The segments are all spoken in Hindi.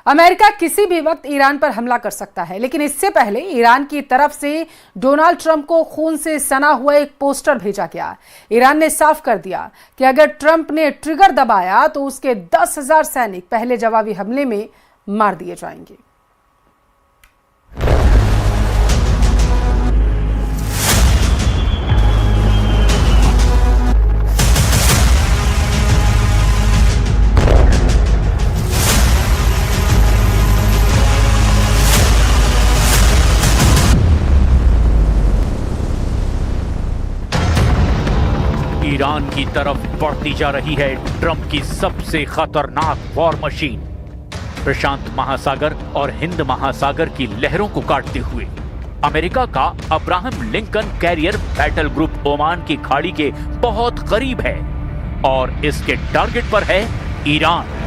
अमेरिका किसी भी वक्त ईरान पर हमला कर सकता है, लेकिन इससे पहले ईरान की तरफ से डोनाल्ड ट्रंप को खून से सना हुआ एक पोस्टर भेजा गया। ईरान ने साफ कर दिया कि अगर ट्रंप ने ट्रिगर दबाया तो उसके 10,000 सैनिक पहले जवाबी हमले में मार दिए जाएंगे। ईरान की तरफ बढ़ती जा रही है ट्रंप की सबसे खतरनाक वॉर मशीन। प्रशांत महासागर और हिंद महासागर की लहरों को काटते हुए अमेरिका का Abraham Lincoln carrier battle group Oman की खाड़ी के बहुत करीब है और इसके टारगेट पर है ईरान।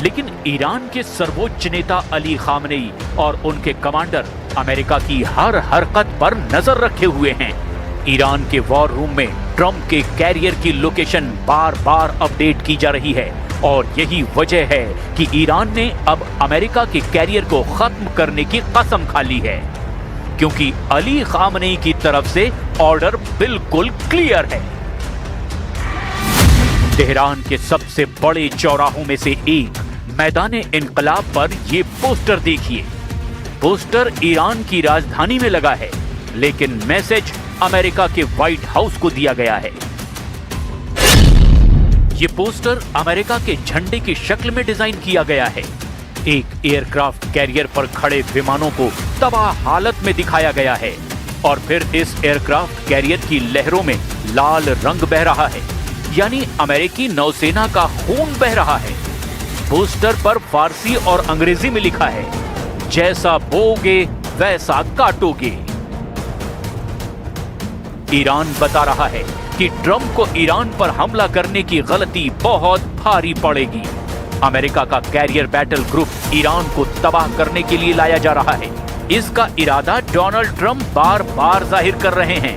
लेकिन ईरान के सर्वोच्च नेता अली खामनेई और उनके कमांडर अमेरिका की हर हरकत पर नजर रखे हुए हैं। ईरान के वॉर रूम में ट्रंप के कैरियर की लोकेशन बार बार अपडेट की जा रही है और यही वजह है कि ईरान ने अब अमेरिका के कैरियर को खत्म करने की कसम खा ली है, क्योंकि अली खामनेई की तरफ से ऑर्डर बिल्कुल क्लियर है। तेहरान के सबसे बड़े चौराहों में से एक मैदाने इनकलाब पर ये पोस्टर देखिए। पोस्टर ईरान की राजधानी में लगा है, लेकिन मैसेज अमेरिका के व्हाइट हाउस को दिया गया है। ये पोस्टर अमेरिका के झंडे की शक्ल में डिजाइन किया गया है। एक एयरक्राफ्ट कैरियर पर खड़े विमानों को तबाह हालत में दिखाया गया है और फिर इस एयरक्राफ्ट कैरियर की लहरों में लाल रंग बह रहा है, यानी अमेरिकी नौसेना का खून बह रहा है। पोस्टर पर फारसी और अंग्रेजी में लिखा है, जैसा बोओगे वैसा काटोगे। ईरान बता रहा है कि ट्रंप को ईरान पर हमला करने की गलती बहुत भारी पड़ेगी। अमेरिका का कैरियर बैटल ग्रुप ईरान को तबाह करने के लिए लाया जा रहा है। इसका इरादा डोनाल्ड ट्रंप बार बार जाहिर कर रहे हैं।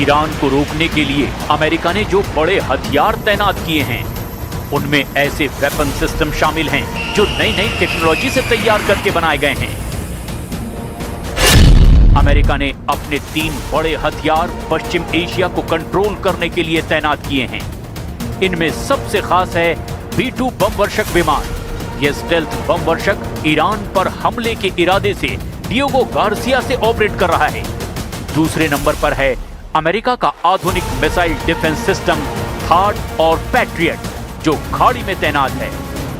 ईरान को रोकने के लिए अमेरिका ने जो बड़े हथियार तैनात किए हैं, उनमें ऐसे वेपन सिस्टम शामिल हैं जो नई नई टेक्नोलॉजी से तैयार करके बनाए गए हैं। अमेरिका ने अपने 3 बड़े हथियार पश्चिम एशिया को कंट्रोल करने के लिए तैनात किए हैं। इनमें सबसे खास है B-2 बम वर्षक विमान। यह स्टेल्थ बम वर्षक ईरान पर हमले के इरादे से डिएगो गार्सिया से ऑपरेट कर रहा है। दूसरे नंबर पर है अमेरिका का आधुनिक मिसाइल डिफेंस सिस्टम थार्ड और पैट्रियट, जो खाड़ी में तैनात है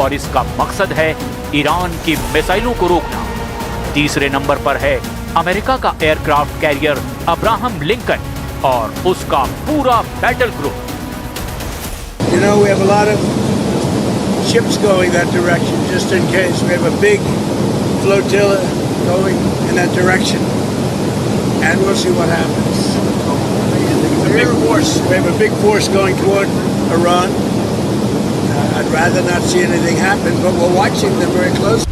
और इसका मकसद है ईरान की मिसाइलों को रोकना। तीसरे नंबर पर है अमेरिका का एयरक्राफ्ट कैरियर अब्राहम लिंकन और उसका पूरा battle group. You know, we have a lot of ships going that direction, just in case. We have a big flotilla going in that direction, and we'll see what happens. It's a big force. We have a big force going toward Iran. I'd rather not see anything happen, but we're watching them very closely.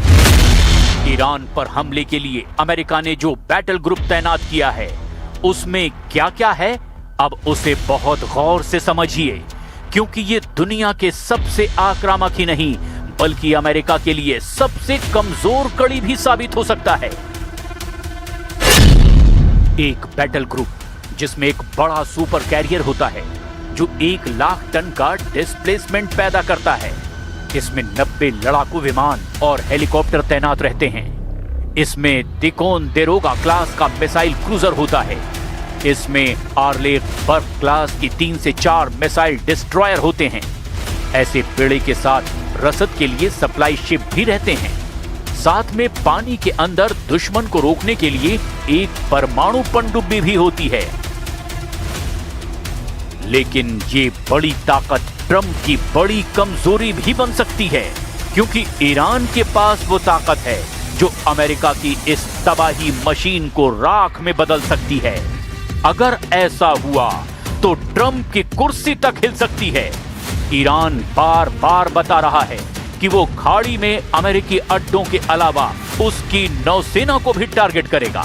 Iran पर हमले के लिए अमेरिका ने जो बैटल ग्रुप तैनात किया है, उसमें क्या क्या है, अब उसे बहुत गौर से समझिए, क्योंकि ये दुनिया के सबसे आक्रामक ही नहीं बल्कि अमेरिका के लिए सबसे कमजोर कड़ी भी साबित हो सकता है। एक बैटल ग्रुप जिसमें एक बड़ा सुपर कैरियर होता है जो 1 लाख टन का डिस्प्लेसमेंट पैदा करता है। इसमें 90 लड़ाकू विमान और हेलीकॉप्टर तैनात रहते हैं। इसमें तिकोन देरोगा क्लास का मिसाइल क्रूजर होता है। इसमें आर्लेफ बर्फ क्लास की 3 से 4 मिसाइल डिस्ट्रॉयर होते हैं। ऐसे बेड़े के साथ रसद के लिए सप्लाई शिप भी रहते हैं। साथ में पानी के अंदर दुश्मन को रोकने के लिए एक परमाणु पनडुब्बी भी होती है। लेकिन ये बड़ी ताकत ट्रंप की बड़ी कमजोरी भी बन सकती है, क्योंकि ईरान के पास वो ताकत है जो अमेरिका की इस तबाही मशीन को राख में बदल सकती है। अगर ऐसा हुआ तो ट्रंप की कुर्सी तक हिल सकती है। ईरान बार बार बता रहा है कि वो खाड़ी में अमेरिकी अड्डों के अलावा उसकी नौसेना को भी टारगेट करेगा।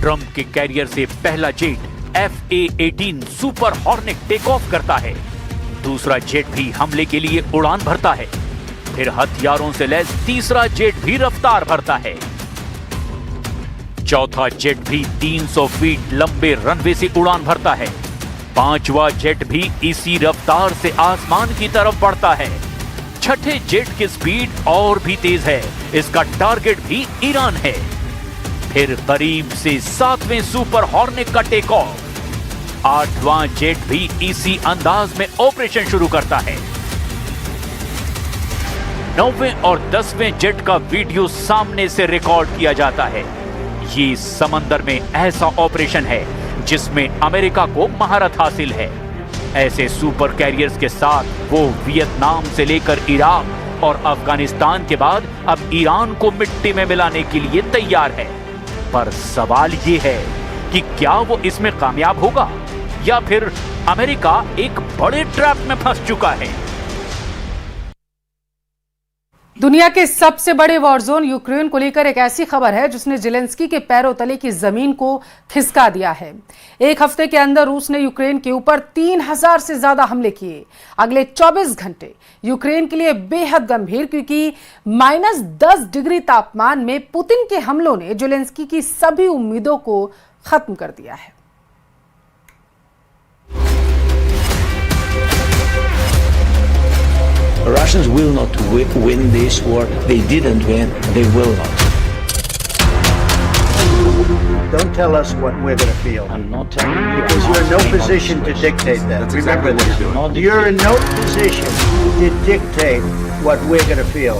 ट्रंप के कैरियर से पहला jet F/A-18 super hornet take off करता है। दूसरा जेट भी हमले के लिए उड़ान भरता है। फिर हथियारों से लैस तीसरा जेट भी रफ्तार भरता है। चौथा जेट भी 300 फीट लंबे रनवे से उड़ान भरता है। पांचवा जेट भी इसी रफ्तार से आसमान की तरफ बढ़ता है। छठे जेट की स्पीड और भी तेज है। इसका टारगेट भी ईरान है। फिर करीब से 7वें सुपर हॉर्नेट का टेक ऑफ। 8वां जेट भी इसी अंदाज में ऑपरेशन शुरू करता है। 9वें और 10वें जेट का वीडियो सामने से रिकॉर्ड किया जाता है। ये समंदर में ऐसा ऑपरेशन है जिसमें अमेरिका को महारत हासिल है। ऐसे सुपर कैरियर्स के साथ वो वियतनाम से लेकर इराक और अफगानिस्तान के बाद अब ईरान को मिट्टी में मिलाने के लिए तैयार है। पर सवाल ये है कि क्या वो इसमें कामयाब होगा या फिर अमेरिका एक बड़े ट्रैप में फंस चुका है। दुनिया के सबसे बड़े वॉर जोन यूक्रेन को लेकर एक ऐसी खबर है जिसने जेलेंस्की के पैरों तले की जमीन को खिसका दिया है। एक हफ्ते के अंदर रूस ने यूक्रेन के ऊपर 3000 से ज्यादा हमले किए। अगले 24 घंटे यूक्रेन के लिए बेहद गंभीर, क्योंकि -10 डिग्री तापमान में पुतिन के हमलों ने जेलेंस्की की सभी उम्मीदों को खत्म कर दिया है। Russians will not win this war. They didn't win. They will not. Don't tell us what we're going to feel. I'm not telling you. Because you're in no position to dictate that. Remember this. You're in no position to dictate what we're going to feel.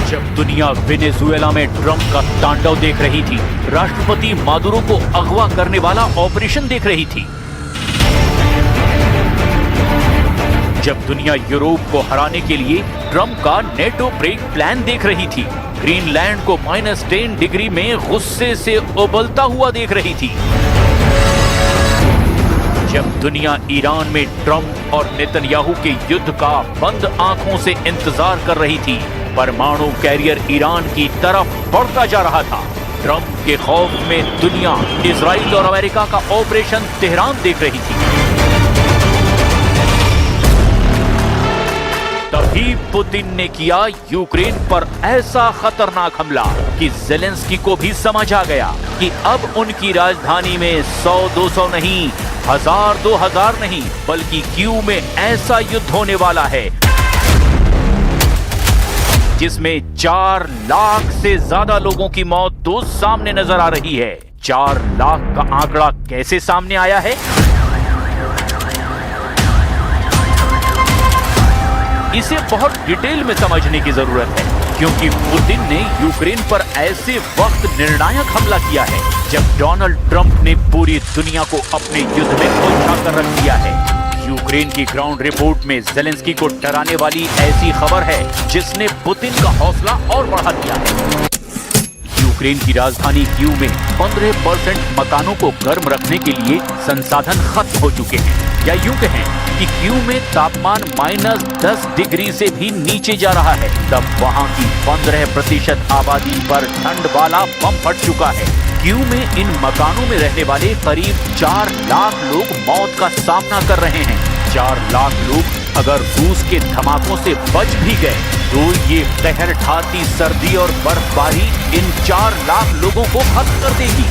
जब दुनिया वेनेजुएला में ट्रंप का तांडव देख रही थी, राष्ट्रपति मादुरो को अगवा करने वाला ऑपरेशन देख रही थी, जब दुनिया यूरोप को हराने के लिए ट्रंप का नेटो ब्रेक प्लान देख रही थी, ग्रीनलैंड को -10 डिग्री में गुस्से से उबलता हुआ देख रही थी, जब दुनिया ईरान में ट्रंप और नेतन्याहू के युद्ध का बंद आंखों से इंतजार कर रही थी, परमाणु कैरियर ईरान की तरफ बढ़ता जा रहा था। ट्रंप के खौफ में दुनिया इजराइल और अमेरिका का ऑपरेशन तेहरान देख रही थी। तभी पुतिन ने किया यूक्रेन पर ऐसा खतरनाक हमला कि जेलेंस्की को भी समझ आ गया कि अब उनकी राजधानी में 100-200 नहीं, 1000-2000 नहीं, बल्कि कीव में ऐसा युद्ध होने वाला है जिसमें 4 लाख से ज्यादा लोगों की मौत तो सामने नजर आ रही है। 4 लाख का आंकड़ा कैसे सामने आया है? इसे बहुत डिटेल में समझने की जरूरत है, क्योंकि पुतिन ने यूक्रेन पर ऐसे वक्त निर्णायक हमला किया है जब डोनाल्ड ट्रंप ने पूरी दुनिया को अपने युद्ध में उलझा कर रख दिया है। यूक्रेन की ग्राउंड रिपोर्ट में जेलेंस्की को डराने वाली ऐसी खबर है जिसने पुतिन का हौसला और बढ़ा दिया है। यूक्रेन की राजधानी कीव में 15% मकानों को गर्म रखने के लिए संसाधन खत्म हो चुके हैं। या यूं कहें कि कीव में तापमान -10 डिग्री से भी नीचे जा रहा है। तब वहां की 15% आबादी पर ठंड वाला बम फट चुका है। कीव में इन मकानों में रहने वाले करीब 4 लाख लोग मौत का सामना कर रहे हैं। 4 लाख लोग अगर रूस के धमाकों से बच भी गए तो ये कहर ढाती सर्दी और बर्फबारी इन 4 लाख लोगों को खत्म कर देगी।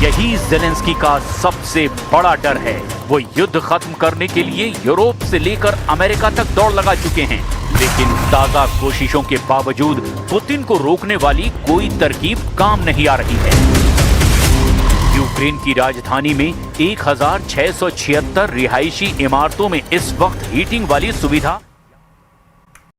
यही ज़ेलेंस्की का सबसे बड़ा डर है। वो युद्ध खत्म करने के लिए यूरोप से लेकर अमेरिका तक दौड़ लगा चुके हैं, लेकिन ताज़ा कोशिशों के बावजूद पुतिन को रोकने वाली कोई तरकीब काम नहीं आ रही है। यूक्रेन की राजधानी में 1676 रिहायशी इमारतों में इस वक्त हीटिंग वाली सुविधा